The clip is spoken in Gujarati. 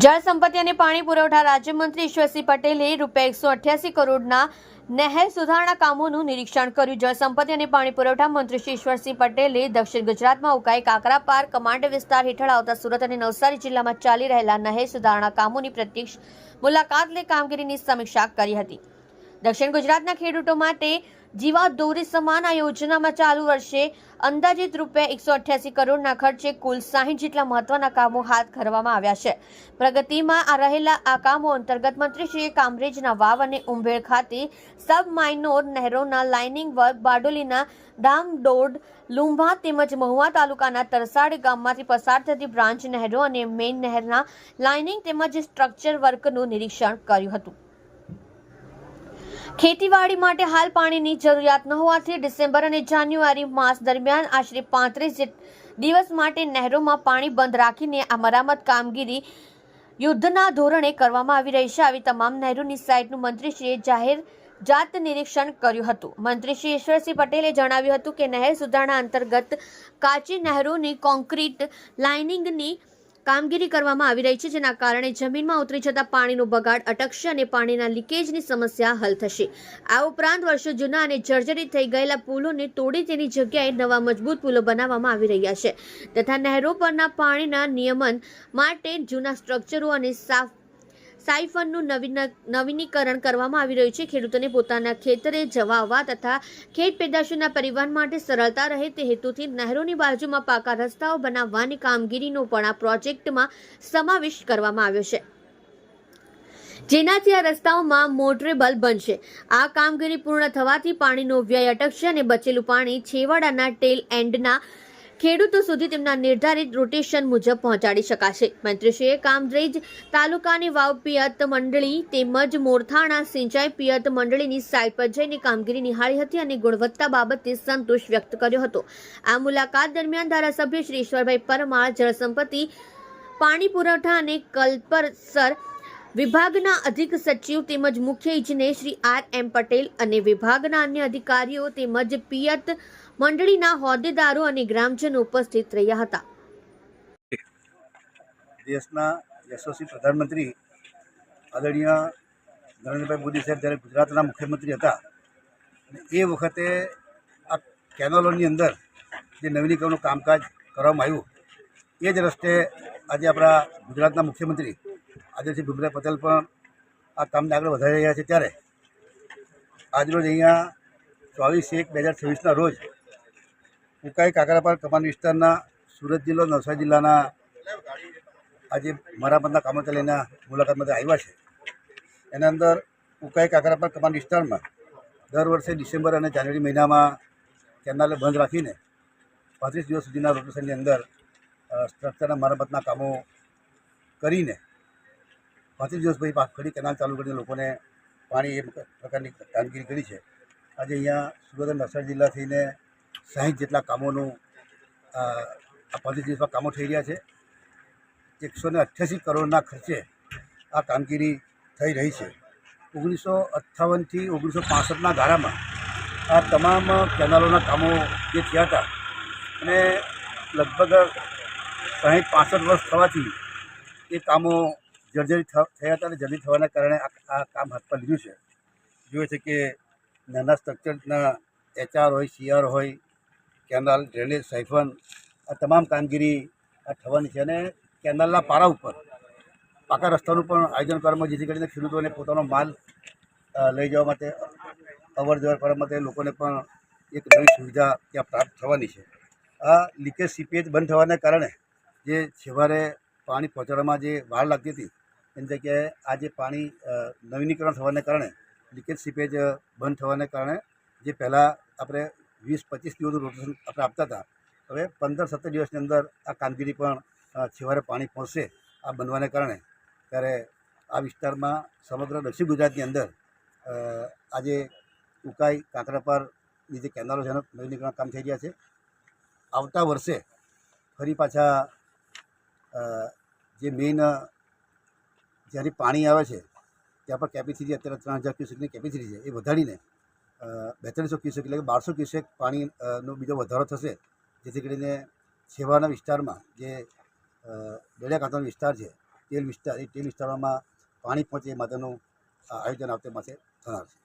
જળ સંપત્તિ અને પાણી પુરવઠા રાજ્યમંત્રી ઈશ્વરસિંહ પટેલે ₹188 કરોડના નહેર સુધારણા કામોનું નિરીક્ષણ કર્યું। જળ સંપત્તિ અને પાણી પુરવઠા મંત્રી શ્રી ઈશ્વરસિંહ પટેલે દક્ષિણ ગુજરાતમાં ઉકાઈ કાકરાપાર કમાન્ડ વિસ્તાર હેઠળ આવતા સુરત અને નવસારી જિલ્લામાં ચાલી રહેલા નહેર સુધારણા કામોની પ્રત્યક્ષ મુલાકાત લઈ કામગીરીની સમીક્ષા કરી હતી। દક્ષિણ ગુજરાતના ખેડૂતો માટે જીવાદોરી સમાન આ યોજનામાં ચાલુ વર્ષે અંદાજિત ₹188 કરોડના ખર્ચે કુલ 60 જેટલા મહત્વના કામો હાથ ધરવામાં આવ્યા છે। પ્રગતિમાં રહેલા આ કામો અંતર્ગત મંત્રીશ્રીએ કામરેજના વાવ અને ઉંભેળ ખાતે સબ માઇનોર નહેરોના લાઇનિંગ વર્ક, બારડોલીના ડામડોડ, લુંભા તેમજ મહુવા તાલુકાના તરસાડ ગામમાંથી પસાર થતી બ્રાન્ચ નહેરો અને મેઇન નહેરના લાઇનિંગ તેમજ સ્ટ્રક્ચર વર્કનું નિરીક્ષણ કર્યું હતું। ખેતીવાડી માટે હાલ પાણીની જરૂરિયાત ન હોવાથી ડિસેમ્બર અને જાન્યુઆરી માસ દરમિયાન આશરે 35 દિવસ માટે નહેરોમાં પાણી બંધ રાખીને આ મરામત કામગીરી યુદ્ધના ધોરણે કરવામાં આવી રહી છે। આવી તમામ નહેરોની સાઇટનું મંત્રીશ્રીએ જાત નિરીક્ષણ કર્યું હતું। મંત્રી શ્રી ઈશ્વરસિંહ પટેલે જણાવ્યું હતું કે નહેર સુધારણા અંતર્ગત કાચી નહેરોની કોન્ક્રીટ લાઇનિંગની કામગીરી કરવામાં આવી રહી છે, જેના કારણે જમીનમાં ઉતરી જતા પાણીનો બગાડ અટકશે અને પાણીના લીકેજની સમસ્યા હલ થશે। આ ઉપરાંત વર્ષો જૂના અને જર્જરિત થઈ ગયેલા પુલોને તોડી તેની જગ્યાએ નવા મજબૂત પુલો બનાવવામાં આવી રહ્યા છે તથા નહેરો પરના પાણીના નિયમન માટે જૂના સ્ટ્રક્ચરો અને સાઇફનનું નવીનીકરણ કરવામાં આવી રહ્યું છે। ખેડૂતોને પોતાના ખેતરે જવા આવવા તથા ખેત પેદાશોના પરિવહન માટે સરળતા રહે તે હેતુથી નહેરોની બાજુમાં પાકા રસ્તાઓ બનાવવાની કામગીરીનો પણ આ પ્રોજેક્ટમાં સમાવેશ કરવામાં આવ્યો છે, જેનાથી આ રસ્તાઓમાં મોટરેબલ બનશે। આ કામગીરી પૂર્ણ થવાથી પાણીનો વ્યય અટકશે અને બચેલું પાણી છેવાડાના ટેલ એન્ડના ખેડૂતો સુધી તેમના નિર્ધારિત રોટેશન મુજબ પહોંચાડી શકાશે। મંત્રીશ્રીએ કામરેજ તાલુકાની વાવ પિયત મંડળી તેમજ મોરથાણા સિંચાઈ પિયત મંડળીની સાઇટ પર જઈને કામગીરી નિહાળી હતી અને ગુણવત્તા બાબતે સંતોષ વ્યક્ત કર્યો હતો। આ મુલાકાત દરમિયાન ધારાસભ્ય શ્રી ઈશ્વરભાઈ પરમાર, જળસંપત્તિ, પાણી પુરવઠા અને કલ્પસર વિભાગના અધિક સચિવ તેમજ મુખ્ય ઇજનેર શ્રી R.M. પટેલ અને વિભાગના અન્ય અધિકારીઓ તેમજ પિયત મંડળીના હોદ્દેદારો અને ગ્રામજનો ઉપસ્થિત રહ્યા હતા। દેશના યશસ્વી પ્રધાનમંત્રી આદરણીય નરેન્દ્રભાઈ મોદી સાહેબ જ્યારે ગુજરાતના મુખ્યમંત્રી હતા એ વખતે આ કેનાલોની અંદર જે નવીનીકરણનું કામકાજ કરવામાં આવ્યું એ જ રસ્તે આજે આપણા ગુજરાતના મુખ્યમંત્રી આદરણીય ભૂપેન્દ્ર પટેલ પણ આ કામને આગળ વધારી રહ્યા છે। ત્યારે આજરોજ અહીંયા 24/1/2026ના રોજ ઉકાઈ કાકરાપાર કમાન્ડ વિસ્તારના સુરત જિલ્લો, નવસારી જિલ્લાના આજે મરામતના કામોને લઈને મુલાકાત માટે આવ્યા છે। એના અંદર ઉકાઈ કાકરાપાર કમાન્ડ વિસ્તારમાં દર વર્ષે ડિસેમ્બર અને જાન્યુઆરી મહિનામાં કેનાલને બંધ રાખીને 35 દિવસ સુધીના રોટેશનની અંદર સ્ટ્રક્ચરના મરામતના કામો કરીને 35 દિવસ પછી ફરી કેનાલ ચાલુ કરીને લોકોને પાણી એ પ્રકારની કામગીરી કરી છે। આજે અહીંયા સુરત અને નવસારી જિલ્લા થઈને 60 જેટલા કામોનું આ 35 દિવસમાં કામો થઈ રહ્યા છે। 188 કરોડના ખર્ચે આ કામગીરી થઈ રહી છે। 1958થી 1965ના ગાળામાં આ તમામ કેનાલોના કામો જે થયા હતા અને લગભગ 60-65 વર્ષ થવાથી એ કામો જર્જરિત થયા હતા અને જર્જરિત થવાના કારણે આ કામ હાથ પર લીધું છે। જોઈએ છે કે નાના સ્ટ્રક્ચરના HR હોય, CR હોય, કેનાલ, ડ્રેનેજ, સાઇફન, આ તમામ કામગીરી આ થવાની છે અને કેનાલના પારા ઉપર પાકા રસ્તાનું પણ આયોજન કરવામાં, જેથી કરીને ખેડૂતોને પોતાનો માલ લઈ જવા માટે, અવર જવર કરવા માટે લોકોને પણ એક નવી સુવિધા ત્યાં પ્રાપ્ત થવાની છે। આ લીકેજ સીપેજ બંધ થવાના કારણે જે છેવાડે પાણી પહોંચાડવામાં જે વાર લાગતી હતી એની જગ્યાએ આ જે પાણી નવીનીકરણ થવાને કારણે લીકેજ સીપેજ બંધ થવાને કારણે જે પહેલાં આપણે 20-25 દિવસનું રોટેશન આપણે આપતા હતા, હવે 15-17 દિવસની અંદર આ કામગીરી પણ છેવાડે પાણી પહોંચશે આ બનવાને કારણે। ત્યારે આ વિસ્તારમાં સમગ્ર દક્ષિણ ગુજરાતની અંદર આજે ઉકાઈ કાકરાપારની જે કેનાલો છે એનું નવીનીકરણ કામ થઈ રહ્યા છે। આવતા વર્ષે ફરી પાછા જે મેઇન જ્યાંથી પાણી આવે છે ત્યાં પર કેપેસિટી અત્યારે 3000 ક્યુસેકની કેપેસિટી છે, એ વધારીને 4200 ક્યુસેક એટલે કે 1200 ક્યુસેક પાણીનો બીજો વધારો થશે, જેથી કરીને છેવાડાના વિસ્તારમાં જે દરિયાકાંઠાનો વિસ્તાર છે તેલ વિસ્તારોમાં પાણી પહોંચે એ માટેનું આયોજન આવતે માસે થનાર છે.